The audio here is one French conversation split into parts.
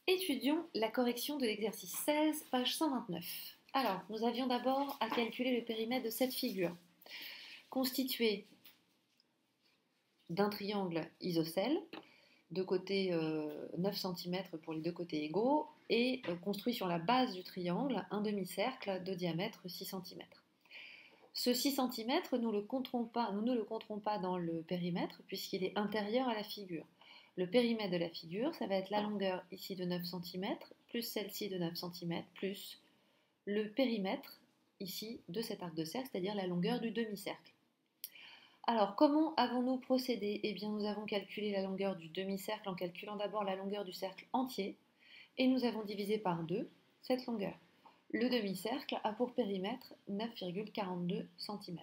Étudions la correction de l'exercice 16, page 129. Alors, nous avions d'abord à calculer le périmètre de cette figure, constituée d'un triangle isocèle, de côté 9 cm pour les deux côtés égaux, et construit sur la base du triangle un demi-cercle de diamètre 6 cm. Ce 6 cm, nous ne le compterons pas dans le périmètre puisqu'il est intérieur à la figure. Le périmètre de la figure, ça va être la longueur ici de 9 cm, plus celle-ci de 9 cm, plus le périmètre ici de cet arc de cercle, c'est-à-dire la longueur du demi-cercle. Alors, comment avons-nous procédé? Eh bien, nous avons calculé la longueur du demi-cercle en calculant d'abord la longueur du cercle entier, et nous avons divisé par 2 cette longueur. Le demi-cercle a pour périmètre 9,42 cm.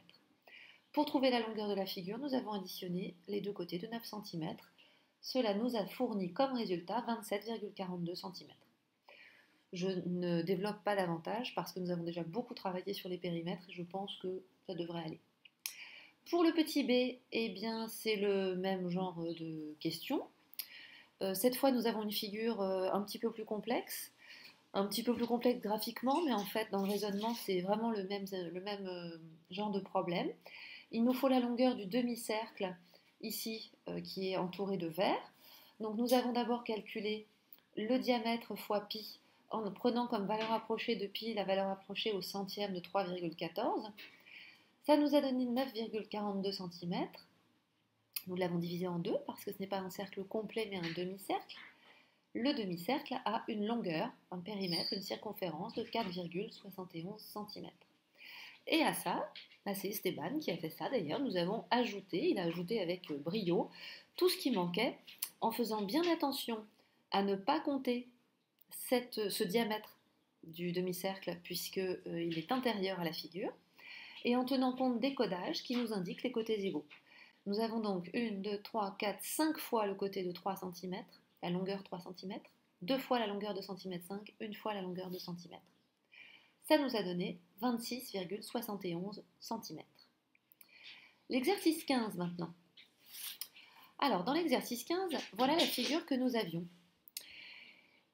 Pour trouver la longueur de la figure, nous avons additionné les deux côtés de 9 cm. Cela nous a fourni comme résultat 27,42 cm. Je ne développe pas davantage parce que nous avons déjà beaucoup travaillé sur les périmètres et je pense que ça devrait aller. Pour le petit b, eh bien, c'est le même genre de question. Cette fois, nous avons une figure un petit peu plus complexe graphiquement, mais en fait, dans le raisonnement, c'est vraiment le même genre de problème. Il nous faut la longueur du demi-cercle, ici, qui est entouré de vert. Donc, nous avons d'abord calculé le diamètre fois pi, en prenant comme valeur approchée de pi la valeur approchée au centième de 3,14. Ça nous a donné 9,42 cm. Nous l'avons divisé en deux parce que ce n'est pas un cercle complet mais un demi-cercle. Le demi-cercle a une longueur, un périmètre, une circonférence de 4,71 cm. Et à ça, c'est Esteban qui a fait ça d'ailleurs, il a ajouté avec brio tout ce qui manquait en faisant bien attention à ne pas compter ce diamètre du demi-cercle puisqu'il est intérieur à la figure et en tenant compte des codages qui nous indiquent les côtés égaux. Nous avons donc 1, 2, 3, 4, 5 fois le côté de 3 cm, la longueur 3 cm, 2 fois la longueur de cm 5, 1 fois la longueur de cm. Ça nous a donné 26,71 cm. L'exercice 15 maintenant. Alors, dans l'exercice 15, voilà la figure que nous avions.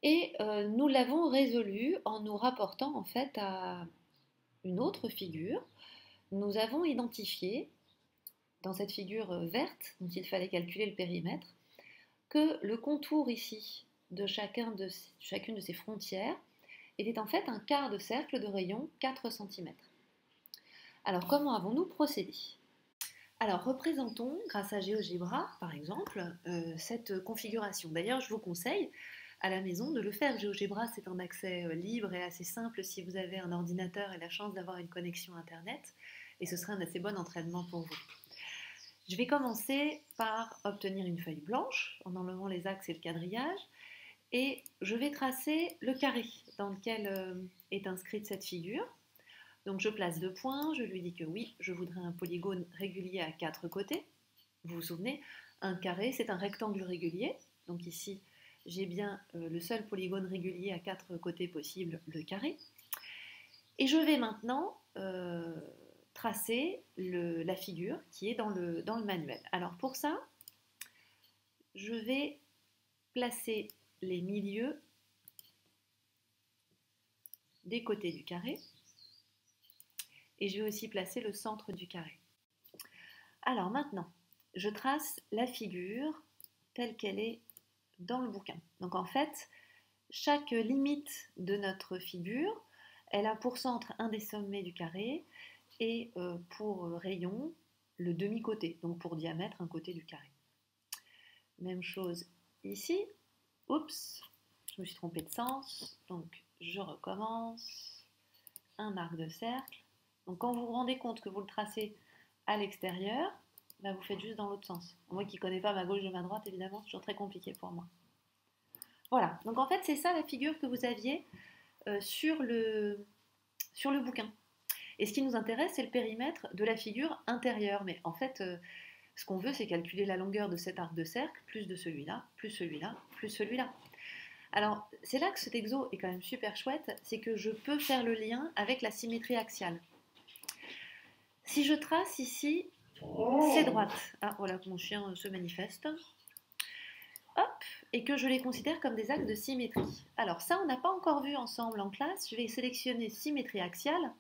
Et nous l'avons résolue en nous rapportant en fait à une autre figure. Nous avons identifié, dans cette figure verte, dont il fallait calculer le périmètre, que le contour ici de chacune de ces frontières était en fait un quart de cercle de rayon 4 cm. Alors, comment avons-nous procédé? Alors, représentons, grâce à GeoGebra, par exemple, cette configuration. D'ailleurs, je vous conseille à la maison de le faire. GeoGebra, c'est un accès libre et assez simple si vous avez un ordinateur et la chance d'avoir une connexion Internet, et ce serait un assez bon entraînement pour vous. Je vais commencer par obtenir une feuille blanche en enlevant les axes et le quadrillage, et je vais tracer le carré dans lequel est inscrite cette figure. Donc je place 2 points, je lui dis que oui, je voudrais un polygone régulier à 4 côtés. Vous vous souvenez, un carré, c'est un rectangle régulier. Donc ici, j'ai bien le seul polygone régulier à 4 côtés possible, le carré. Et je vais maintenant tracer la figure qui est dans le manuel. Alors pour ça, je vais placer les milieux des côtés du carré et je vais aussi placer le centre du carré. Alors maintenant, je trace la figure telle qu'elle est dans le bouquin. Donc en fait, chaque limite de notre figure, elle a pour centre un des sommets du carré et pour rayon le demi-côté, donc pour diamètre un côté du carré. Même chose ici. Oups, je me suis trompée de sens, donc je recommence. Un arc de cercle. Donc quand vous vous rendez compte que vous le tracez à l'extérieur, bah vous faites juste dans l'autre sens. Moi qui ne connais pas ma gauche de ma droite, évidemment, c'est toujours très compliqué pour moi. Voilà, donc en fait c'est ça la figure que vous aviez sur le bouquin. Et ce qui nous intéresse, c'est le périmètre de la figure intérieure. Mais en fait, ce qu'on veut, c'est calculer la longueur de cet arc de cercle, plus de celui-là, plus celui-là, plus celui-là. Alors, c'est là que cet exo est quand même super chouette, c'est que je peux faire le lien avec la symétrie axiale. Si je trace ici, c'est droite. Ah, voilà, mon chien se manifeste. Hop, et que je les considère comme des axes de symétrie. Alors ça, on n'a pas encore vu ensemble en classe. Je vais sélectionner symétrie axiale.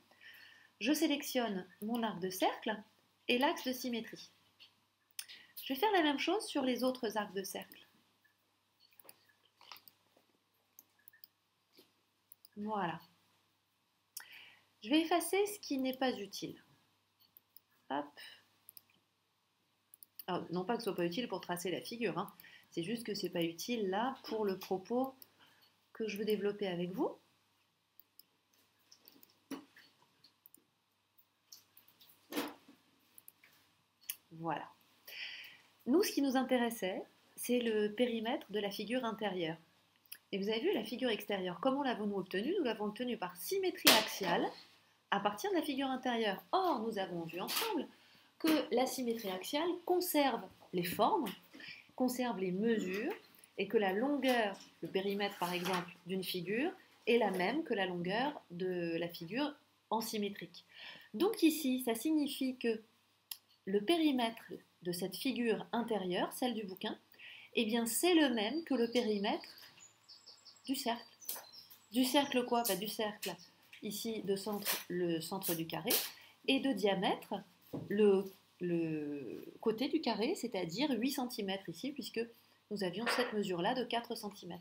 Je sélectionne mon arc de cercle et l'axe de symétrie. Je vais faire la même chose sur les autres arcs de cercle. Voilà. Je vais effacer ce qui n'est pas utile. Hop. Alors, non pas que ce soit pas utile pour tracer la figure, hein. C'est juste que ce n'est pas utile là pour le propos que je veux développer avec vous. Voilà. Nous, ce qui nous intéressait, c'est le périmètre de la figure intérieure. Et vous avez vu la figure extérieure, comment l'avons-nous obtenue? Nous l'avons obtenue par symétrie axiale à partir de la figure intérieure. Or, nous avons vu ensemble que la symétrie axiale conserve les formes, conserve les mesures, et que la longueur, le périmètre par exemple, d'une figure est la même que la longueur de la figure en symétrique. Donc ici, ça signifie que le périmètre de cette figure intérieure, celle du bouquin, eh bien c'est le même que le périmètre du cercle. Du cercle quoi? Du cercle, ici de centre, le centre du carré, et de diamètre, le côté du carré, c'est-à-dire 8 cm ici, puisque nous avions cette mesure-là de 4 cm.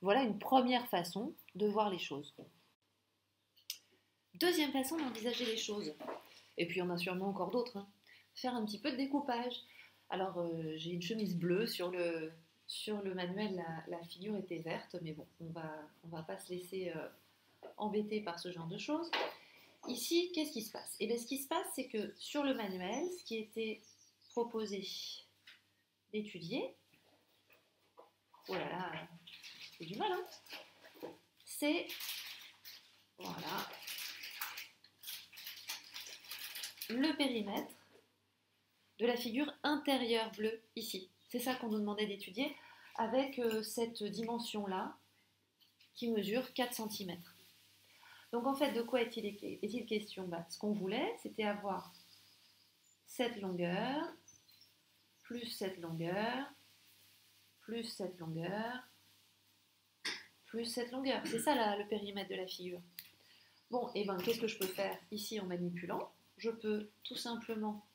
Voilà une première façon de voir les choses. Deuxième façon d'envisager les choses, et puis il y en a sûrement encore d'autres, hein. Faire un petit peu de découpage. Alors j'ai une chemise bleue sur le manuel, la figure était verte, mais bon, on va pas se laisser embêter par ce genre de choses. Ici, qu'est-ce qui se passe? Et bien, ce qui se passe, c'est que sur le manuel, ce qui était proposé d'étudier, oh là là, c'est du mal, hein, c'est, voilà, le périmètre de la figure intérieure bleue, ici. C'est ça qu'on nous demandait d'étudier, avec cette dimension-là, qui mesure 4 cm. Donc en fait, de quoi est-il question? Ce qu'on voulait, c'était avoir cette longueur, plus cette longueur, plus cette longueur, plus cette longueur. C'est ça là, le périmètre de la figure. Bon, et bien qu'est-ce que je peux faire ici en manipulant? Je peux tout simplement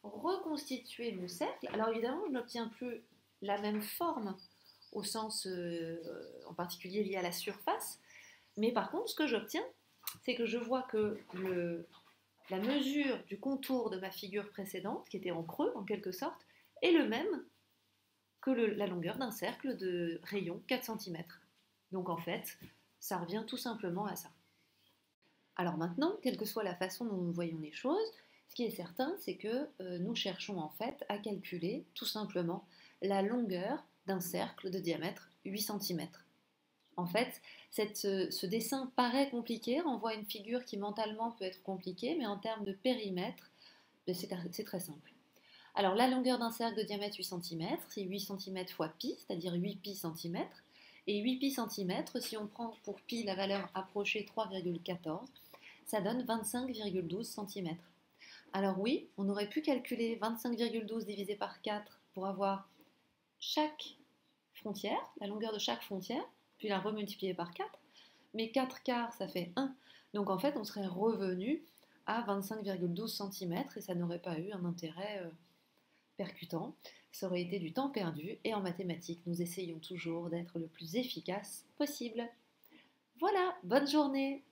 reconstituer mon cercle. Alors évidemment, je n'obtiens plus la même forme au sens en particulier lié à la surface, mais par contre, ce que j'obtiens, c'est que je vois que la mesure du contour de ma figure précédente, qui était en creux en quelque sorte, est le même que la longueur d'un cercle de rayon 4 cm. Donc en fait, ça revient tout simplement à ça. Alors maintenant, quelle que soit la façon dont nous voyons les choses, ce qui est certain, c'est que nous cherchons en fait à calculer tout simplement la longueur d'un cercle de diamètre 8 cm. En fait, ce dessin paraît compliqué, renvoie à une figure qui mentalement peut être compliquée, mais en termes de périmètre, c'est très simple. Alors la longueur d'un cercle de diamètre 8 cm, c'est 8 cm fois pi, c'est-à-dire 8 pi cm. Et 8 pi cm, si on prend pour pi la valeur approchée 3,14, ça donne 25,12 cm. Alors oui, on aurait pu calculer 25,12 divisé par 4 pour avoir chaque frontière, la longueur de chaque frontière, puis la remultiplier par 4, mais 4 quarts ça fait 1, donc en fait on serait revenu à 25,12 cm et ça n'aurait pas eu un intérêt percutant, ça aurait été du temps perdu, et en mathématiques nous essayons toujours d'être le plus efficace possible. Voilà, bonne journée!